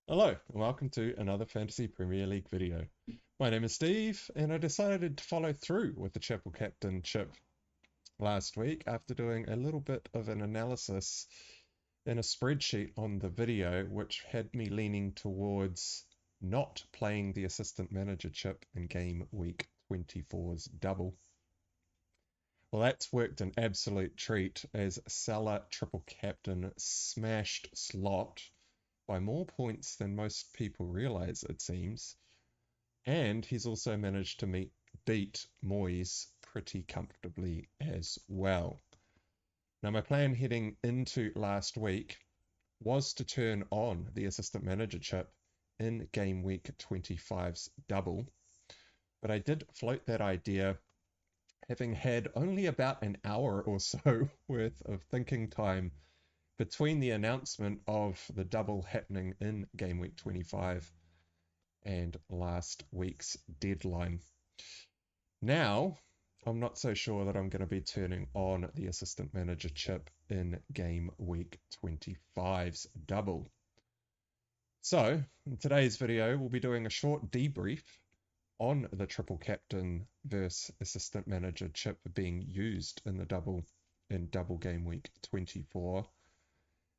Hello, and welcome to another Fantasy Premier League video. My name is Steve, and I decided to follow through with the Chapel Captainship last week after doing a little bit of an analysis in a spreadsheet on the video, which had me leaning towards not playing the Assistant Manager chip in Game Week 24's double. Well, that's worked an absolute treat as Salah Triple Captain smashed Slot by more points than most people realize, it seems. And he's also managed to beat Moyes pretty comfortably as well. Now, my plan heading into last week was to turn on the assistant manager chip in Game Week 25's double, but I did float that idea having had only about an hour or so worth of thinking time between the announcement of the double happening in Game Week 25 and last week's deadline. Now, I'm not so sure that I'm going to be turning on the assistant manager chip in Game Week 25's double. So, in today's video, we'll be doing a short debrief on the triple captain versus assistant manager chip being used in the double in double game week 24,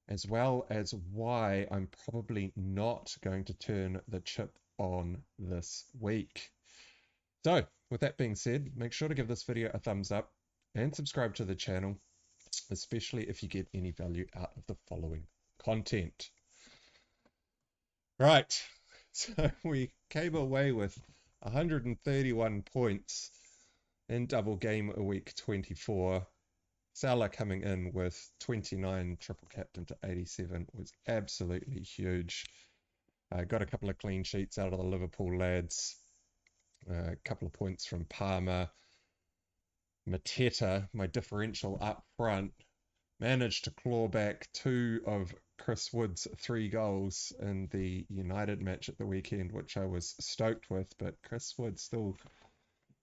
as well as why I'm probably not going to turn the chip on this week. So, with that being said, make sure to give this video a thumbs up and subscribe to the channel, especially if you get any value out of the following content. Right, so we came away with 131 points in double game a week 24. Salah coming in with 29, triple captain to 87 was absolutely huge. Got a couple of clean sheets out of the Liverpool lads, a couple of points from Palmer. Mateta, my differential up front, managed to claw back two of Chris Wood's 3 goals in the United match at the weekend, which I was stoked with, but Chris Wood still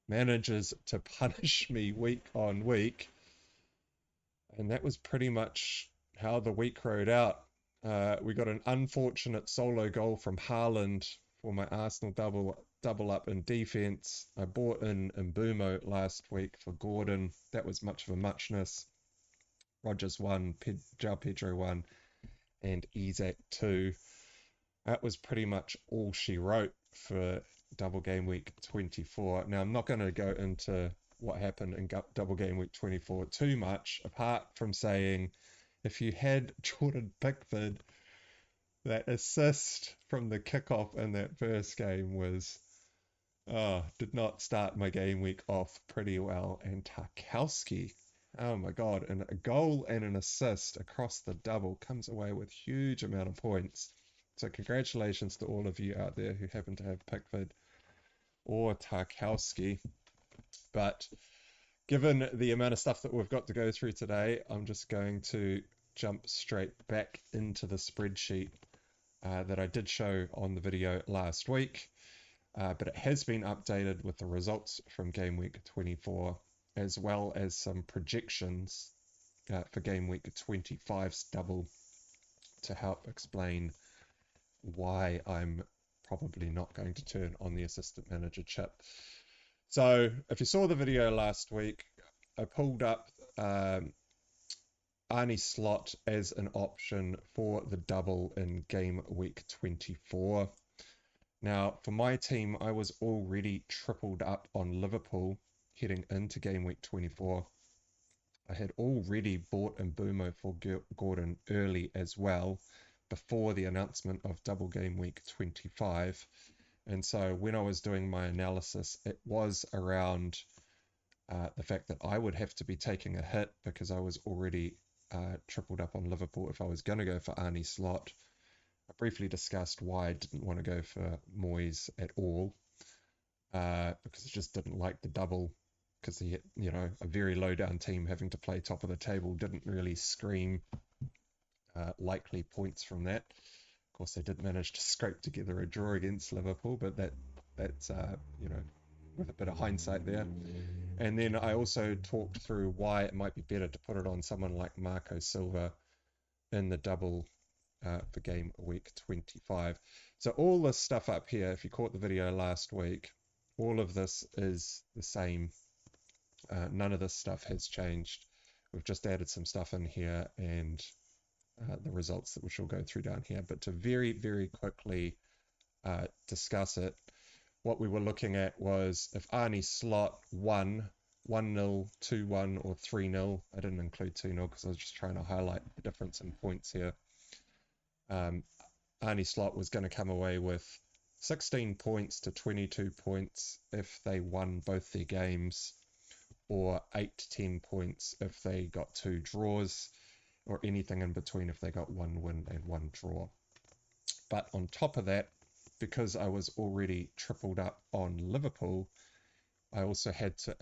manages to punish me week on week. And that was pretty much how the week rode out. We got an unfortunate solo goal from Haaland for my Arsenal double up in defense. I bought in Mbumo last week for Gordon. That was much of a muchness. Rogers 1, João Pedro 1, and Isak 2. That was pretty much all she wrote for double game week 24. Now, I'm not going to go into what happened in double game week 24 too much, apart from saying if you had Jordan Pickford, that assist from the kickoff in that first game did not start my game week off pretty well. And Tarkowski, oh my God, and a goal and an assist across the double comes away with huge amount of points. So congratulations to all of you out there who happen to have Pickford or Tarkowski. But given the amount of stuff that we've got to go through today, I'm just going to jump straight back into the spreadsheet that I did show on the video last week. But it has been updated with the results from Game Week 24, as well as some projections for Game Week 25's double to help explain why I'm probably not going to turn on the assistant manager chip. So if you saw the video last week, I pulled up Arnie Slot as an option for the double in Game Week 24. Now, for my team, I was already tripled up on Liverpool heading into Game Week 24. I had already bought Mbumo for Gordon early as well, before the announcement of double game week 25. And so when I was doing my analysis, it was around the fact that I would have to be taking a hit because I was already tripled up on Liverpool if I was going to go for Arnie Slot. I briefly discussed why I didn't want to go for Moyes at all, because I just didn't like the double, because he, a very low down team having to play top of the table didn't really scream likely points from that. Of course, they did manage to scrape together a draw against Liverpool, but that's with a bit of hindsight there. And then I also talked through why it might be better to put it on someone like Marco Silva in the double for game week 25. So all this stuff up here, if you caught the video last week, all of this is the same. None of this stuff has changed. We've just added some stuff in here and the results that which we'll go through down here. But to very, very quickly discuss it, what we were looking at was if Arnie slot won 1-0, 2-1, or 3-0. I didn't include 2-0 because I was just trying to highlight the difference in points here. Arnie slot was going to come away with 16 points to 22 points if they won both their games, or 8 to 10 points if they got 2 draws, or anything in between if they got 1 win and 1 draw. But on top of that, because I was already tripled up on Liverpool, I also had to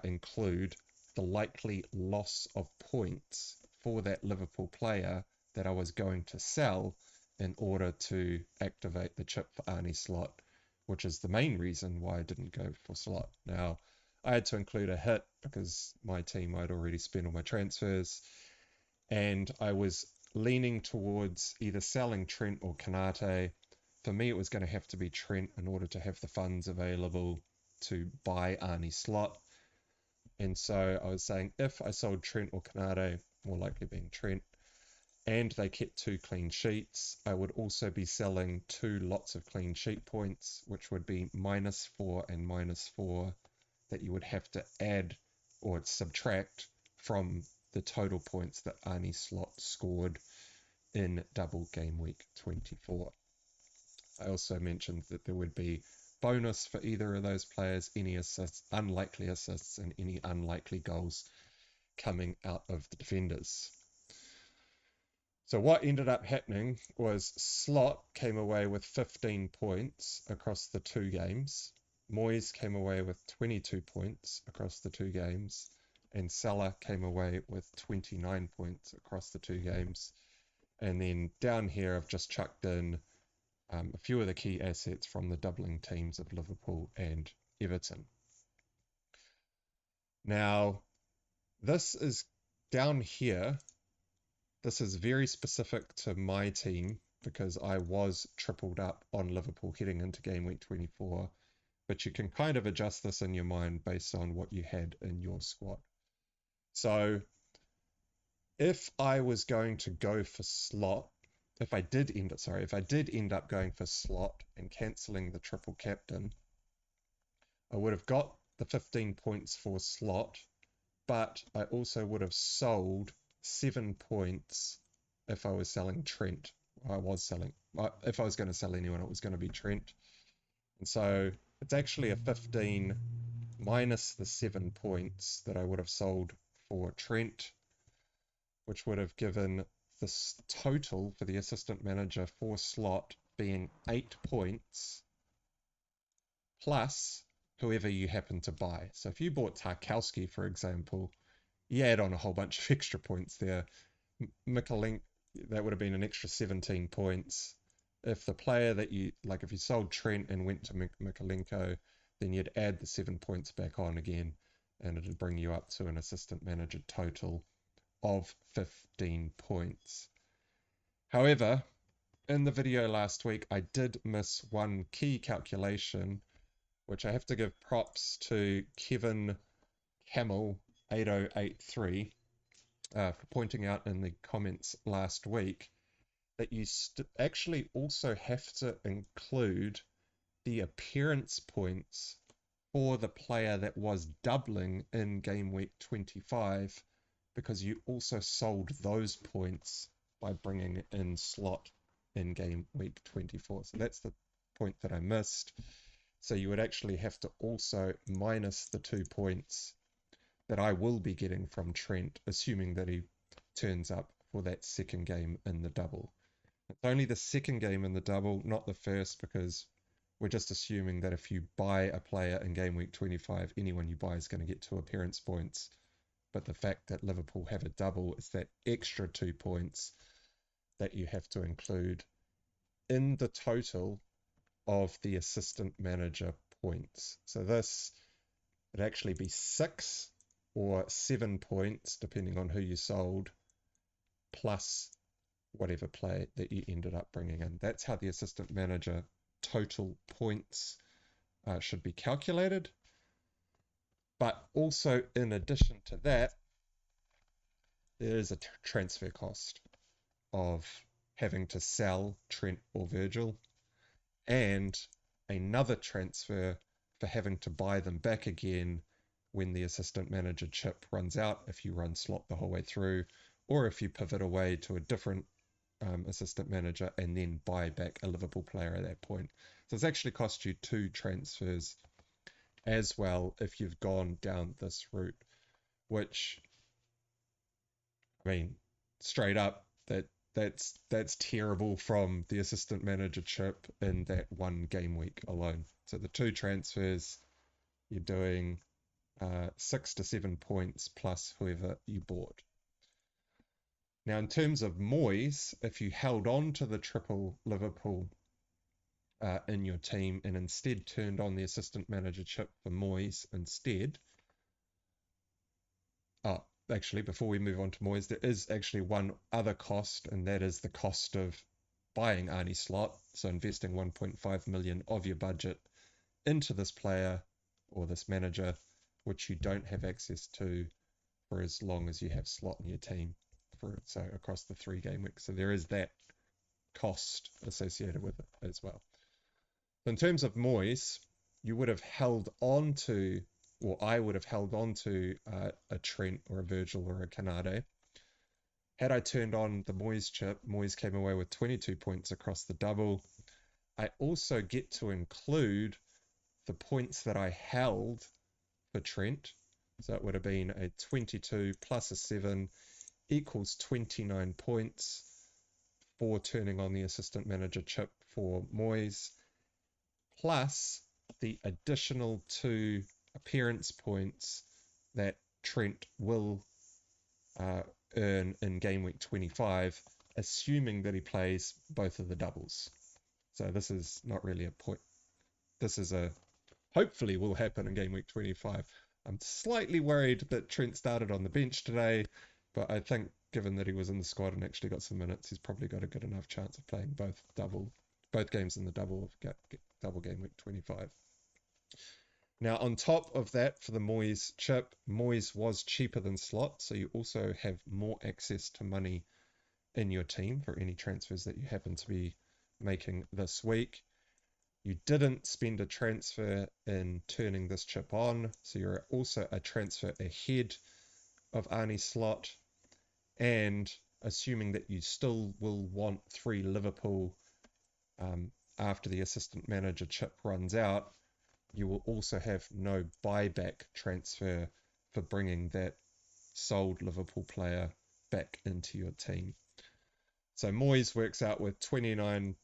include the likely loss of points for that Liverpool player that I was going to sell in order to activate the chip for Arnie slot, which is the main reason why I didn't go for slot. Now, I had to include a hit because my team I'd already spent all my transfers, and I was leaning towards either selling Trent or Konate. For me, it was going to have to be Trent in order to have the funds available to buy Arnie slot. And so I was saying if I sold Trent or Konate, more likely being Trent, and they kept 2 clean sheets, I would also be selling 2 lots of clean sheet points, which would be -4 and -4 that you would have to add or subtract from the total points that Arnie slot scored in double game week 24. I also mentioned that there would be bonus for either of those players, any assists, unlikely assists, and any unlikely goals coming out of the defenders. So what ended up happening was Slot came away with 15 points across the 2 games. Moyes came away with 22 points across the 2 games. And Salah came away with 29 points across the 2 games. And then down here I've just chucked in a few of the key assets from the doubling teams of Liverpool and Everton. Now, this is down here. This is very specific to my team because I was tripled up on Liverpool heading into game week 24. But you can kind of adjust this in your mind based on what you had in your squad. So if I was going to go for slot, if I did end up going for slot and cancelling the triple captain, I would have got the 15 points for slot, but I also would have sold 7 points if I was selling Trent. If I was going to sell anyone, it was going to be Trent. And so it's actually a 15 minus the 7 points that I would have sold for Trent, which would have given this total for the assistant manager for slot being 8 points plus whoever you happen to buy. So if you bought Tarkowski, for example, you add on a whole bunch of extra points there. Michalink, that would have been an extra 17 points. If the player that you, like if you sold Trent and went to Mikalenko, then you'd add the 7 points back on again, and it'd bring you up to an assistant manager total of 15 points. However, in the video last week, I did miss one key calculation, which I have to give props to Kevin Camel 8083 for pointing out in the comments last week that you actually also have to include the appearance points for the player that was doubling in game week 25, because you also sold those points by bringing in slot in game week 24. So that's the point that I missed. So you would actually have to also minus the 2 points that I will be getting from Trent, assuming that he turns up for that second game in the double. It's only the second game in the double, not the first, because we're just assuming that if you buy a player in game week 25, anyone you buy is going to get 2 appearance points. But the fact that Liverpool have a double is that extra 2 points that you have to include in the total of the assistant manager points. So this would actually be 6 or 7 points, depending on who you sold, plus whatever player that you ended up bringing in. That's how the assistant manager total points should be calculated. But also, in addition to that, there is a transfer cost of having to sell Trent or Virgil, and another transfer for having to buy them back again when the assistant manager chip runs out, if you run slot the whole way through, or if you pivot away to a different assistant manager and then buy back a Liverpool player at that point. So it's actually cost you 2 transfers as well if you've gone down this route, which, I mean, straight up, that's terrible from the assistant manager chip in that one game week alone. So the 2 transfers, you're doing 6 to 7 points plus whoever you bought. Now, in terms of Moyes, if you held on to the triple Liverpool in your team and instead turned on the assistant manager chip for Moyes instead, actually, before we move on to Moyes, there is actually one other cost, and that is the cost of buying Arnie Slot. So investing 1.5 million of your budget into this player or this manager, which you don't have access to for as long as you have Slot in your team, so across the 3 game weeks. So there is that cost associated with it as well. In terms of Moyes, you would have held on to, or I would have held on to a Trent or a Virgil or a Canade. Had I turned on the Moyes chip, Moyes came away with 22 points across the double. I also get to include the points that I held for Trent. So it would have been a 22 plus a 7 equals 29 points for turning on the assistant manager chip for Moyes, plus the additional 2 appearance points that Trent will earn in game week 25, assuming that he plays both of the doubles. So this is not really a point. This is a hopefully will happen in game week 25. I'm slightly worried that Trent started on the bench today, but I think given that he was in the squad and actually got some minutes, he's probably got a good enough chance of playing both games in the double game week 25. Now, on top of that, for the Moyes chip, Moyes was cheaper than Slot, so you also have more access to money in your team for any transfers that you happen to be making this week. You didn't spend a transfer in turning this chip on, so you're also a transfer ahead of Arnie Slot, and assuming that you still will want 3 Liverpool after the assistant manager chip runs out, you will also have no buyback transfer for bringing that sold Liverpool player back into your team. So Moyes works out with 29,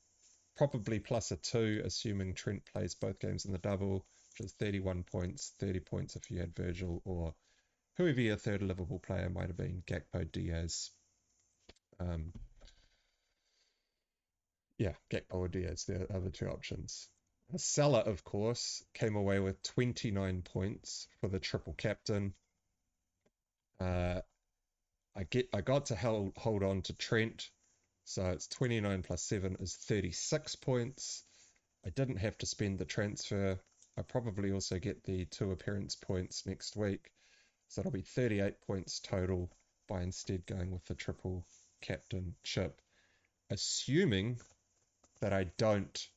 probably plus a 2, assuming Trent plays both games in the double, which is 31 points, 30 points if you had Virgil or whoever your third Liverpool player might have been, Gakpo, Diaz. Gakpo or Diaz, the other 2 options. Salah, of course, came away with 29 points for the triple captain. I got to hold on to Trent, so it's 29 plus 7 is 36 points. I didn't have to spend the transfer. I probably also get the 2 appearance points next week, so it'll be 38 points total by instead going with the triple captain chip, assuming that I don't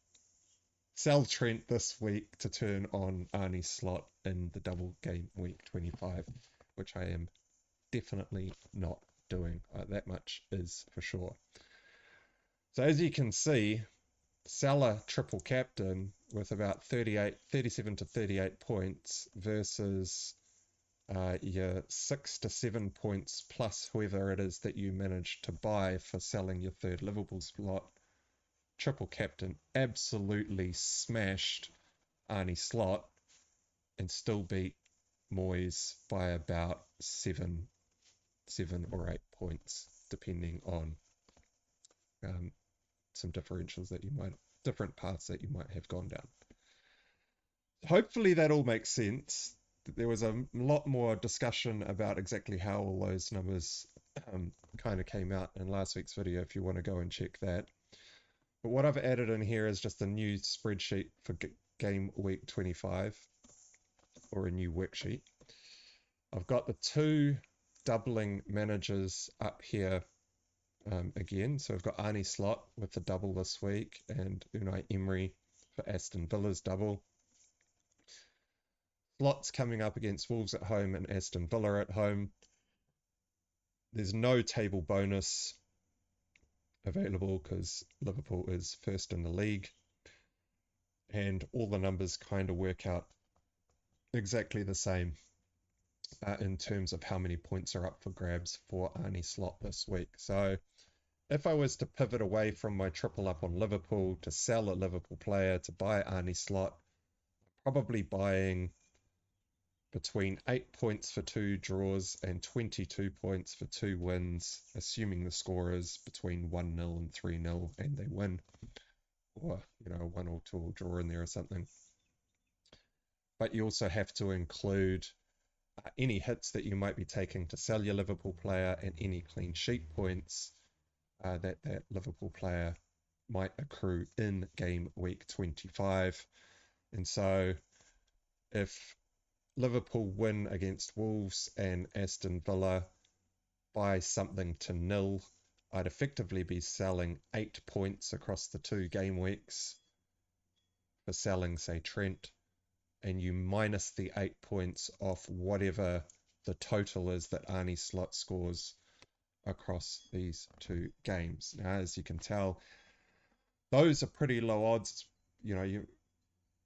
sell Trent this week to turn on Arnie Slot in the double game week 25, which I am definitely not doing. That much is for sure. So as you can see, Salah triple captain with about 37 to 38 points versus your 6 to 7 points plus whoever it is that you managed to buy for selling your third Liverpool slot. Triple captain absolutely smashed Arnie Slot and still beat Moyes by about 7 or 8 points, depending on some differentials that different paths that you might have gone down. Hopefully that all makes sense. There was a lot more discussion about exactly how all those numbers kind of came out in last week's video if you want to go and check that. But what I've added in here is just a new spreadsheet for Game Week 25, or a new worksheet. I've got the two doubling managers up here again. So I've got Arnie Slot with the double this week and Unai Emery for Aston Villa's double. Slot's coming up against Wolves at home and Aston Villa at home. There's no table bonus available because Liverpool is first in the league. And all the numbers kind of work out exactly the same in terms of how many points are up for grabs for Arnie Slot this week. So if I was to pivot away from my triple up on Liverpool to sell a Liverpool player to buy Arnie Slot, probably buying between 8 points for 2 draws and 22 points for 2 wins, assuming the score is between 1-0 and 3-0 and they win, or 1 or 2 draw in there or something. But you also have to include any hits that you might be taking to sell your Liverpool player and any clean sheet points that Liverpool player might accrue in game week 25. And so if Liverpool win against Wolves and Aston Villa by something to 0, I'd effectively be selling 8 points across the 2 game weeks for selling, say, Trent, and you minus the 8 points off whatever the total is that Arnie Slot scores across these 2 games. Now, as you can tell, those are pretty low odds.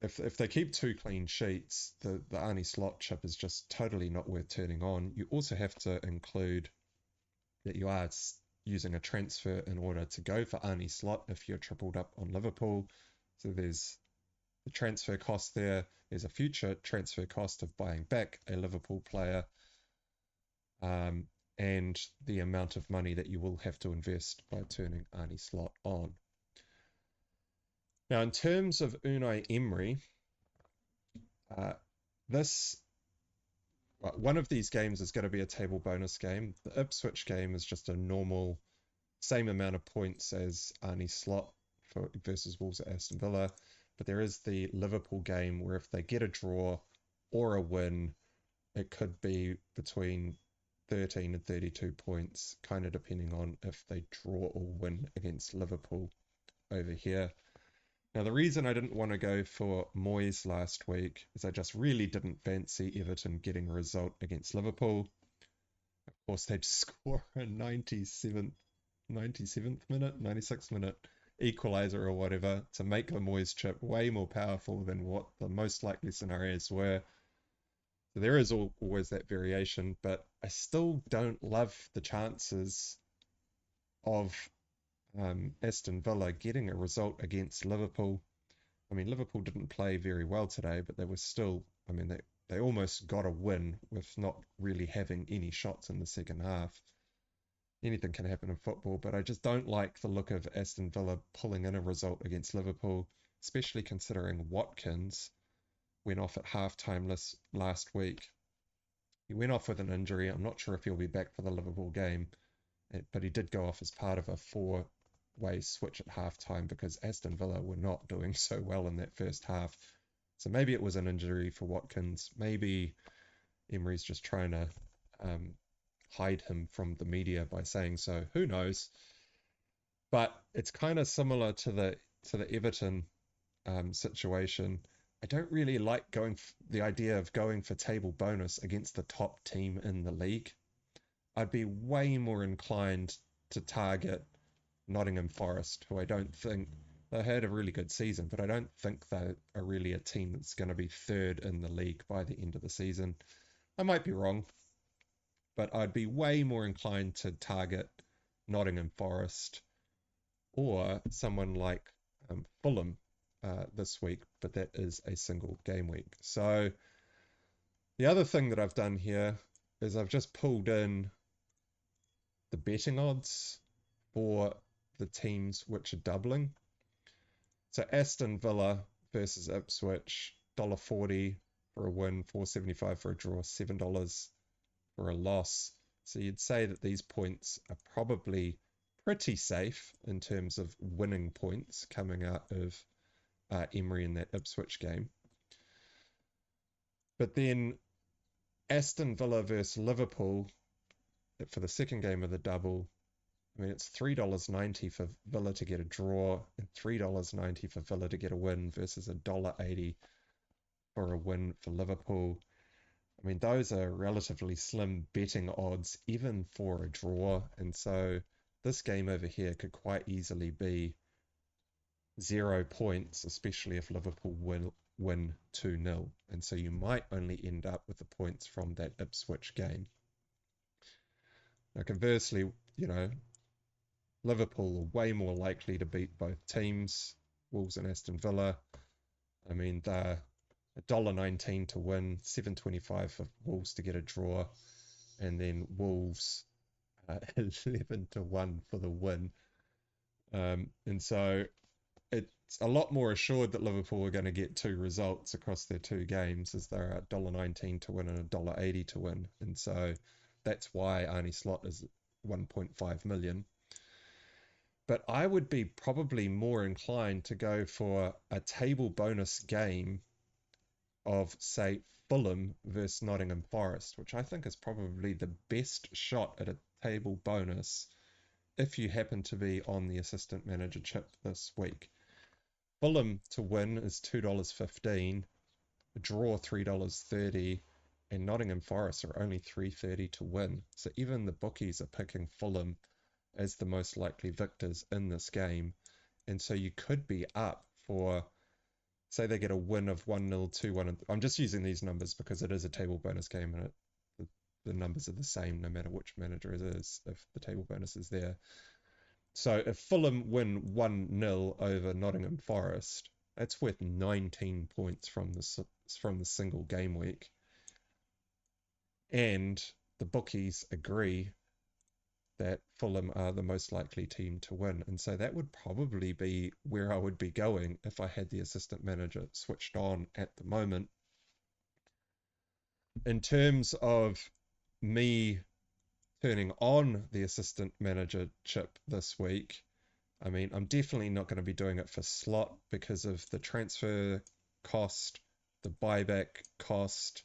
If they keep 2 clean sheets, the Arnie Slot chip is just totally not worth turning on. You also have to include that you are using a transfer in order to go for Arnie Slot if you're tripled up on Liverpool. So there's the transfer cost there. There's a future transfer cost of buying back a Liverpool player, and the amount of money that you will have to invest by turning Arnie Slot on. Now, in terms of Unai Emery, one of these games is going to be a table bonus game. The Ipswich game is just a normal, same amount of points as Arnie Slot versus Wolves at Aston Villa. But there is the Liverpool game where if they get a draw or a win, it could be between 13 and 32 points, kind of depending on if they draw or win against Liverpool over here. Now, the reason I didn't want to go for Moyes last week is I just really didn't fancy Everton getting a result against Liverpool. Of course, they'd score a 97th minute, 96th minute equaliser or whatever to make the Moyes chip way more powerful than what the most likely scenarios were. So there is always that variation, but I still don't love the chances of Aston Villa getting a result against Liverpool. I mean, Liverpool didn't play very well today, but they were still, they almost got a win with not really having any shots in the second half. Anything can happen in football, but I just don't like the look of Aston Villa pulling in a result against Liverpool, especially considering Watkins went off at halftime last week. He went off with an injury. I'm not sure if he'll be back for the Liverpool game, but he did go off as part of a 4-way switch at halftime because Aston Villa were not doing so well in that first half. So maybe it was an injury for Watkins. Maybe Emery's just trying to hide him from the media by saying so. Who knows? But it's kind of similar to the Everton situation. I don't really like the idea of going for table bonus against the top team in the league. I'd be way more inclined to target Nottingham Forest, who I don't think they had a really good season, but I don't think they are really a team that's going to be third in the league by the end of the season. I might be wrong, but I'd be way more inclined to target Nottingham Forest or someone like Fulham this week, but that is a single game week. So the other thing that I've done here is I've just pulled in the betting odds for the teams which are doubling. So Aston Villa versus Ipswich, $1.40 for a win, $4.75 for a draw, $7 for a loss. So you'd say that these points are probably pretty safe in terms of winning points coming out of Emery in that Ipswich game. But then Aston Villa versus Liverpool for the second game of the double. I mean, it's $3.90 for Villa to get a draw and $3.90 for Villa to get a win versus $1.80 for a win for Liverpool. I mean, those are relatively slim betting odds, even for a draw. And so this game over here could quite easily be 0 points, especially if Liverpool win 2-0. And so you might only end up with the points from that Ipswich game. Now, conversely, Liverpool are way more likely to beat both teams, Wolves and Aston Villa. I mean, they're $1.19 to win, $7.25 for Wolves to get a draw, and then Wolves 11 to 1 for the win. And so it's a lot more assured that Liverpool are going to get 2 results across their 2 games, as they're at $1.19 to win and $1.80 to win. And so that's why Arnie Slot is 1.5 million. But I would be probably more inclined to go for a table bonus game of, say, Fulham versus Nottingham Forest, which I think is probably the best shot at a table bonus if you happen to be on the assistant manager chip this week. Fulham to win is $2.15, a draw $3.30, and Nottingham Forest are only $3.30 to win. So even the bookies are picking Fulham as the most likely victors in this game. And so you could be up for, say they get a win of 1-0, 2-1. I'm just using these numbers because it is a table bonus game and the numbers are the same no matter which manager it is, if the table bonus is there. So if Fulham win 1-0 over Nottingham Forest, that's worth 19 points from the single game week. And the bookies agree that Fulham are the most likely team to win. And so that would probably be where I would be going if I had the assistant manager switched on at the moment. In terms of me turning on the assistant manager chip this week, I mean, I'm definitely not going to be doing it for slot because of the transfer cost, the buyback cost,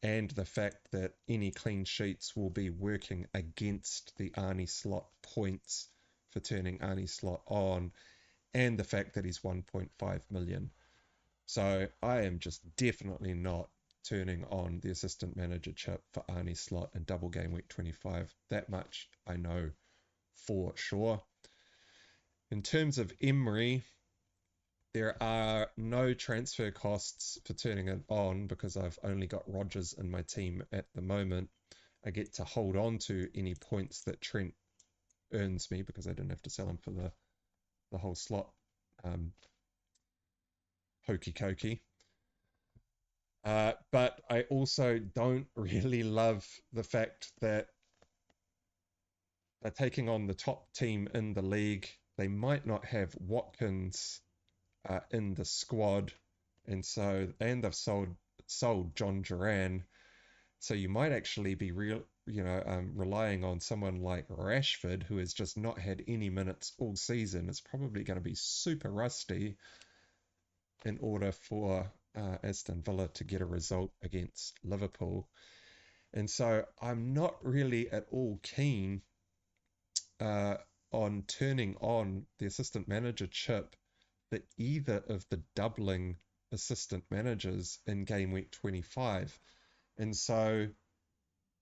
and the fact that any clean sheets will be working against the Arnie Slot points for turning Arnie Slot on, and the fact that he's 1.5 million. So I am just definitely not turning on the assistant manager chip for Arnie Slot in double game week 25. That much I know for sure. In terms of Emery, there are no transfer costs for turning it on because I've only got Rodgers in my team at the moment. I get to hold on to any points that Trent earns me because I didn't have to sell him for the whole slot hokey cokey. But I also don't really love the fact that they're taking on the top team in the league. They might not have Watkins in the squad, and they've sold John Duran, so you might actually be relying on someone like Rashford, who has just not had any minutes all season. It's probably going to be super rusty in order for Aston Villa to get a result against Liverpool. And so I'm not really at all keen on turning on the assistant manager chip for either of the doubling assistant managers in game week 25. And so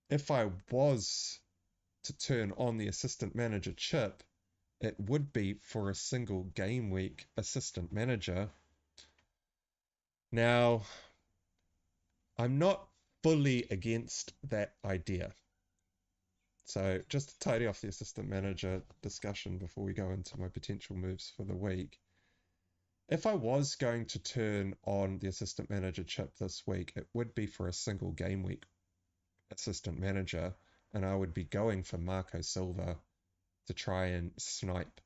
if I was to turn on the assistant manager chip, it would be for a single game week assistant manager. Now, I'm not fully against that idea. So just to tidy off the assistant manager discussion before we go into my potential moves for the week, if I was going to turn on the assistant manager chip this week, it would be for a single game week assistant manager, and I would be going for Marco Silva to try and snipe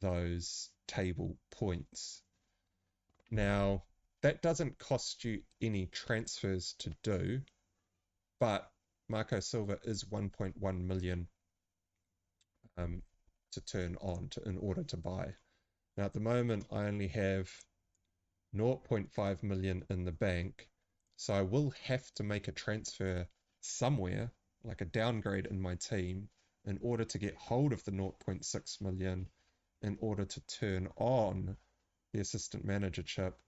those table points. Now, that doesn't cost you any transfers to do, but Marco Silva is 1.1 million to turn on in order to buy. Now, at the moment, I only have 0.5 million in the bank, so I will have to make a transfer somewhere, like a downgrade in my team, in order to get hold of the 0.6 million in order to turn on the assistant manager chip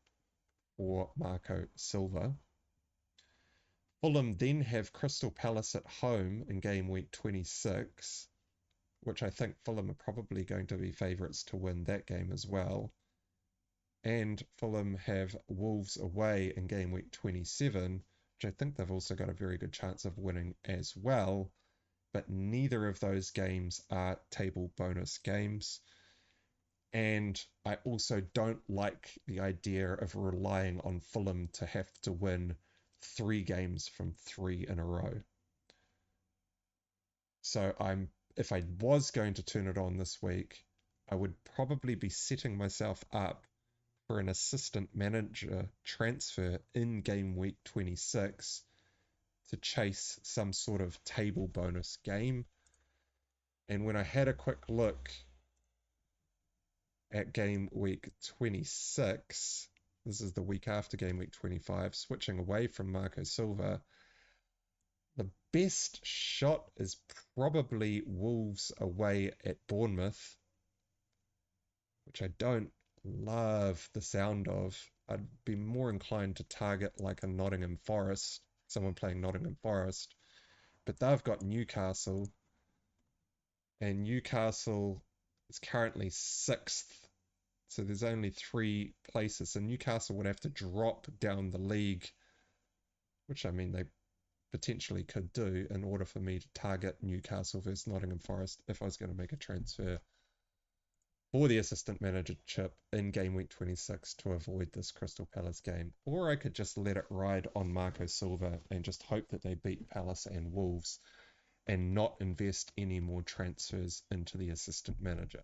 for Marco Silva. Fulham then have Crystal Palace at home in game week 26, which I think Fulham are probably going to be favourites to win that game as well. And Fulham have Wolves away in game week 27, which I think they've also got a very good chance of winning as well. But neither of those games are table bonus games. And I also don't like the idea of relying on Fulham to have to win 3 games from 3 in a row. So if I was going to turn it on this week, I would probably be setting myself up for an assistant manager transfer in game week 26 to chase some sort of table bonus game. And when I had a quick look at game week 26, this is the week after game week 25, switching away from Marco Silva, the best shot is probably Wolves away at Bournemouth, which I don't love the sound of. I'd be more inclined to target like a Nottingham Forest, someone playing Nottingham Forest, but they've got Newcastle, and Newcastle is currently 6th, so there's only 3 places, so Newcastle would have to drop down the league, which I mean they potentially could do in order for me to target Newcastle versus Nottingham Forest if I was going to make a transfer for the assistant manager chip in game week 26 to avoid this Crystal Palace game. Or I could just let it ride on Marco Silva and just hope that they beat Palace and Wolves and not invest any more transfers into the assistant manager.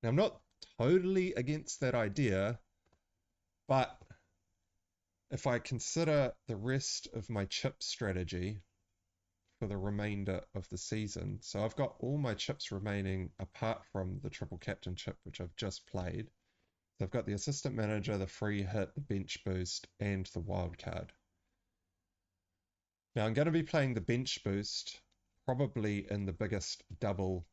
Now, I'm not totally against that idea, but if I consider the rest of my chip strategy for the remainder of the season, so I've got all my chips remaining apart from the triple captain chip, which I've just played. So I've got the assistant manager, the free hit, the bench boost, and the wild card. Now I'm going to be playing the bench boost probably in the biggest double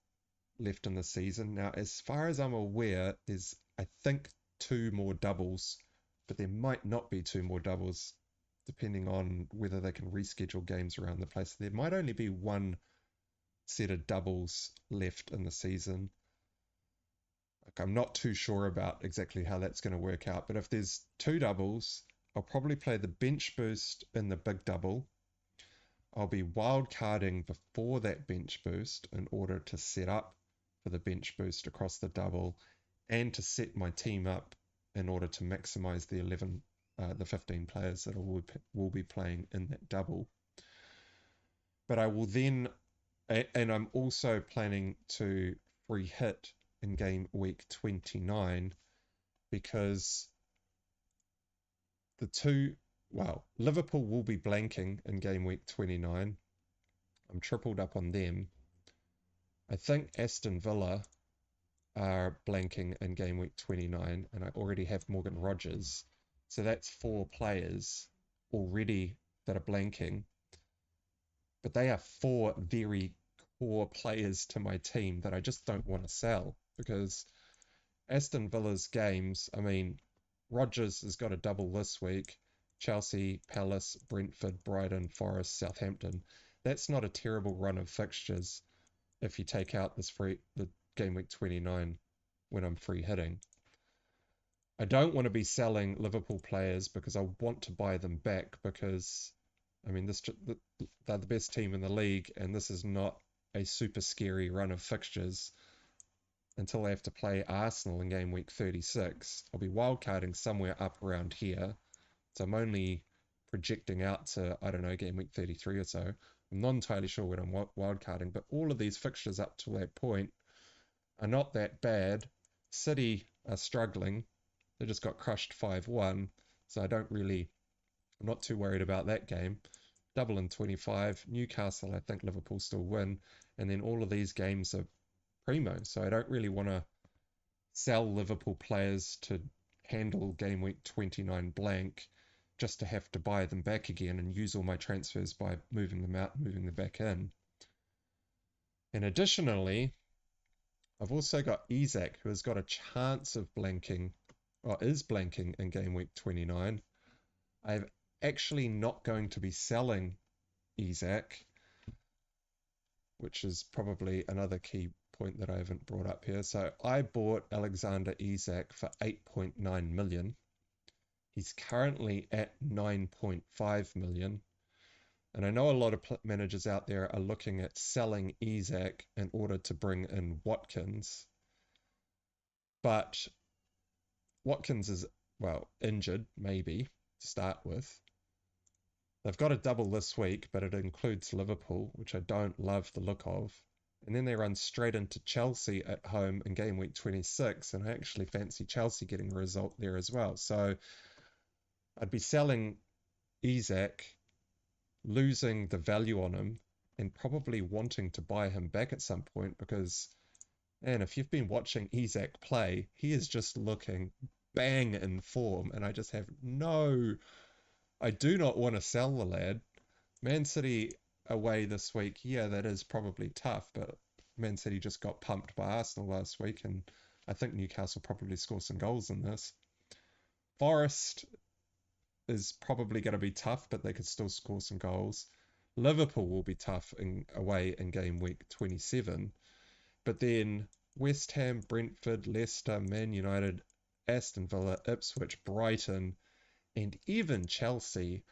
left in the season. Now, as far as I'm aware, there's, I think, 2 more doubles, but there might not be 2 more doubles depending on whether they can reschedule games around the place. There might only be 1 set of doubles left in the season. Like, I'm not too sure about exactly how that's going to work out, but if there's 2 doubles, I'll probably play the bench boost in the big double. I'll be wildcarding before that bench boost in order to set up for the bench boost across the double and to set my team up in order to maximize the 15 players that will be playing in that double. But I will then, and I'm also planning to free hit in game week 29 because Liverpool will be blanking in game week 29. I'm tripled up on them. I think Aston Villa are blanking in game week 29, and I already have Morgan Rogers. So that's 4 players already that are blanking. But they are 4 very core players to my team that I just don't want to sell because Aston Villa's games, I mean, Rodgers has got a double this week. Chelsea, Palace, Brentford, Brighton, Forest, Southampton. That's not a terrible run of fixtures if you take out the game week 29 when I'm free hitting. I don't want to be selling Liverpool players because I want to buy them back because, I mean, they're the best team in the league and this is not a super scary run of fixtures until I have to play Arsenal in game week 36. I'll be wildcarding somewhere up around here. So I'm only projecting out to, I don't know, game week 33 or so. I'm not entirely sure when I'm wildcarding, but all of these fixtures up to that point are not that bad. City are struggling. They just got crushed 5-1. So I'm not too worried about that game. double in 25. Newcastle, I think Liverpool still win. And then all of these games are primo. So I don't really want to sell Liverpool players to handle game week 29 blank just to have to buy them back again and use all my transfers by moving them out and moving them back in. And additionally, I've also got Isak, who has got a chance of blanking, or is blanking in game week 29. I'm actually not going to be selling Isak, which is probably another key point that I haven't brought up here. So I bought Alexander Isak for 8.9 million. He's currently at 9.5 million. And I know a lot of managers out there are looking at selling Isak in order to bring in Watkins. But Watkins is, well, injured, maybe, to start with. They've got a double this week, but it includes Liverpool, which I don't love the look of. And then they run straight into Chelsea at home in game week 26, and I actually fancy Chelsea getting a result there as well. So I'd be selling Isak, losing the value on him, and probably wanting to buy him back at some point because, man, if you've been watching Isak play, he is just looking bang in form, and I just have I do not want to sell the lad. Man City away this week, yeah, that is probably tough, but Man City just got pumped by Arsenal last week, and I think Newcastle probably score some goals in this. Forest is probably going to be tough, but they could still score some goals. Liverpool will be tough away in game week 27, but then West Ham, Brentford, Leicester, Man United, Aston Villa, Ipswich, Brighton, and even Chelsea.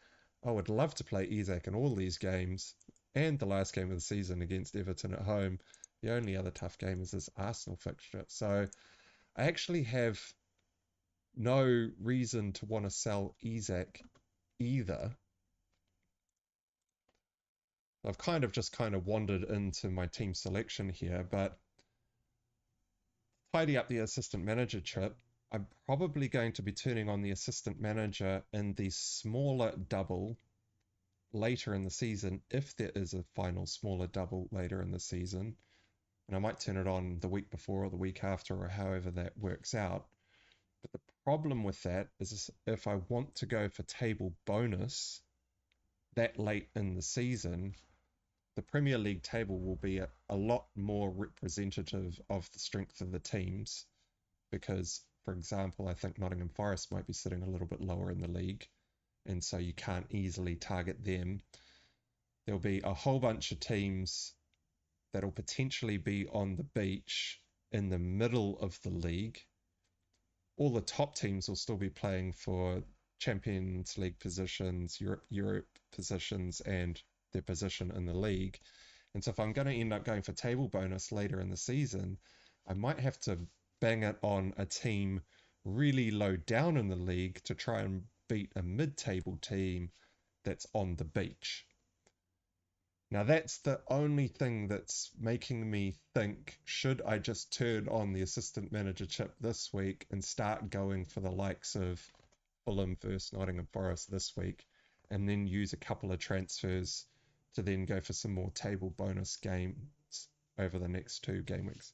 I would love to play Isak in all these games and the last game of the season against Everton at home. The only other tough game is this Arsenal fixture. So I actually have no reason to want to sell Isak either. I've kind of wandered into my team selection here, but tidy up the assistant manager trip. I'm probably going to be turning on the assistant manager in the smaller double later in the season, if there is a final smaller double later in the season. And I might turn it on the week before or the week after, or however that works out. But the problem with that is if I want to go for table bonus that late in the season, the Premier League table will be a lot more representative of the strength of the teams because, for example, I think Nottingham Forest might be sitting a little bit lower in the league, and so you can't easily target them. There'll be a whole bunch of teams that'll potentially be on the beach in the middle of the league. All the top teams will still be playing for Champions League positions, Europe positions, and their position in the league. And so if I'm going to end up going for table bonus later in the season, I might have to bang it on a team really low down in the league to try and beat a mid-table team that's on the beach. Now that's the only thing that's making me think, should I just turn on the assistant manager chip this week and start going for the likes of Fulham versus Nottingham Forest this week, and then use a couple of transfers to then go for some more table bonus games over the next 2 game weeks.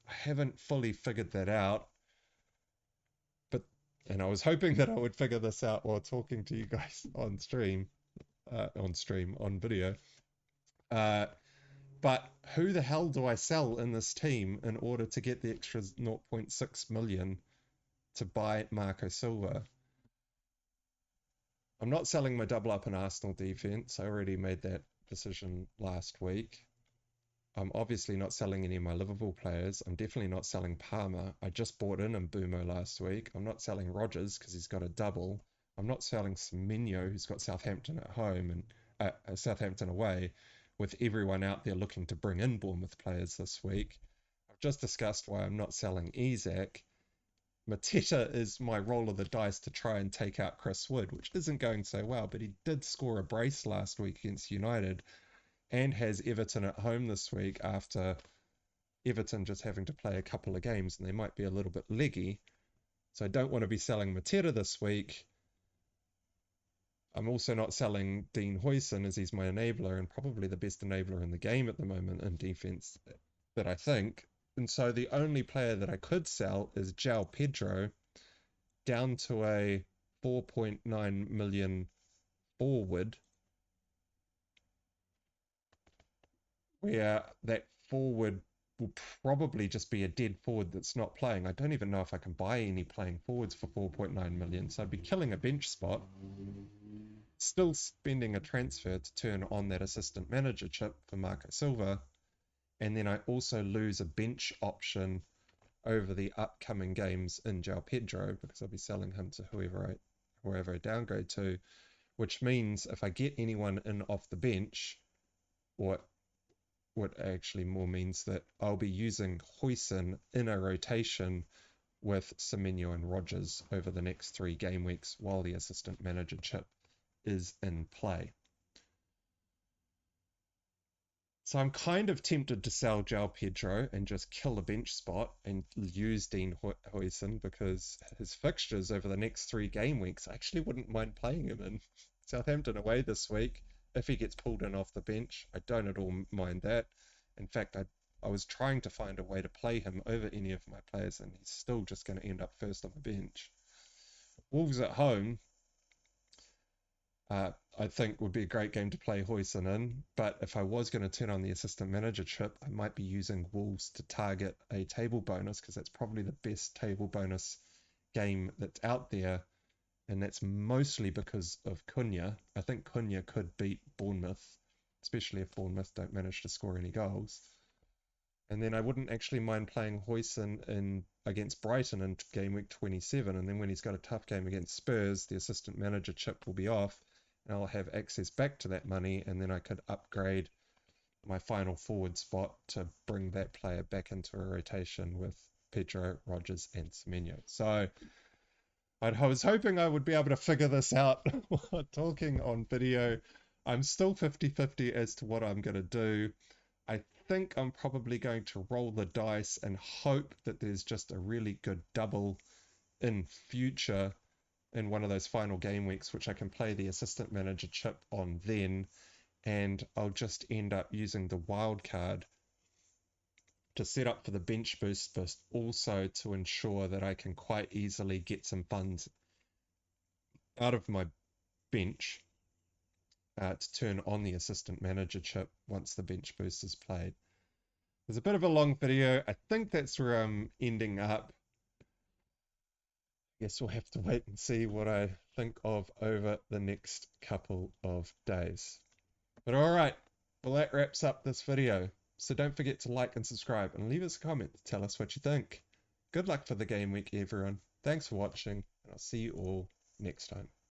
I haven't fully figured that out, and I was hoping that I would figure this out while talking to you guys on video. But who the hell do I sell in this team in order to get the extra 0.6 million to buy Marco Silva? I'm not selling my double up in Arsenal defense. I already made that decision last week. I'm obviously not selling any of my Liverpool players. I'm definitely not selling Palmer. I just bought in Mbumo last week. I'm not selling Rodgers because he's got a double. I'm not selling Semenyo, who's got Southampton at home and Southampton away, with everyone out there looking to bring in Bournemouth players this week. I've just discussed why I'm not selling Isak. Mateta is my roll of the dice to try and take out Chris Wood, which isn't going so well, but he did score a brace last week against United and has Everton at home this week after Everton just having to play a couple of games and they might be a little bit leggy. So I don't want to be selling Mateta this week. I'm also not selling Dean Huijsen as he's my enabler and probably the best enabler in the game at the moment in defense that I think. And so the only player that I could sell is João Pedro down to a 4.9 million forward, where that forward will probably just be a dead forward that's not playing. I don't even know if I can buy any playing forwards for 4.9 million, so I'd be killing a bench spot, still spending a transfer to turn on that assistant manager chip for Marco Silva, and then I also lose a bench option over the upcoming games in João Pedro because I'll be selling him to whoever I downgrade to, which means if I get anyone in off the bench, or what actually more means that I'll be using Huijsen in a rotation with Semenyo and Rogers over the next 3 game weeks while the assistant manager chip is in play. So I'm kind of tempted to sell João Pedro and just kill a bench spot and use Dean Huijsen because his fixtures over the next 3 game weeks, I actually wouldn't mind playing him in. Southampton away this week. If he gets pulled in off the bench, I don't at all mind that. In fact, I was trying to find a way to play him over any of my players, and he's still just going to end up first on the bench. Wolves at home, I think would be a great game to play Huijsen in, but if I was going to turn on the assistant manager chip, I might be using Wolves to target a table bonus because that's probably the best table bonus game that's out there, and that's mostly because of Cunha. I think Cunha could beat Bournemouth, especially if Bournemouth don't manage to score any goals. And then I wouldn't actually mind playing Huijsen in against Brighton in Gameweek 27, and then when he's got a tough game against Spurs, the assistant manager chip will be off, and I'll have access back to that money, and then I could upgrade my final forward spot to bring that player back into a rotation with Pedro, Rogers, and Semenyo. So I was hoping I would be able to figure this out while talking on video. I'm still 50-50 as to what I'm going to do. I think I'm probably going to roll the dice and hope that there's just a really good double in future in one of those final game weeks, which I can play the assistant manager chip on then, and I'll just end up using the wild card to set up for the bench boost, but also to ensure that I can quite easily get some funds out of my bench to turn on the assistant manager chip once the bench boost is played. It's a bit of a long video. I think that's where I'm ending up. Guess we'll have to wait and see what I think of over the next couple of days. But all right, well, that wraps up this video. So don't forget to like and subscribe and leave us a comment to tell us what you think. Good luck for the game week, everyone. Thanks for watching, and I'll see you all next time.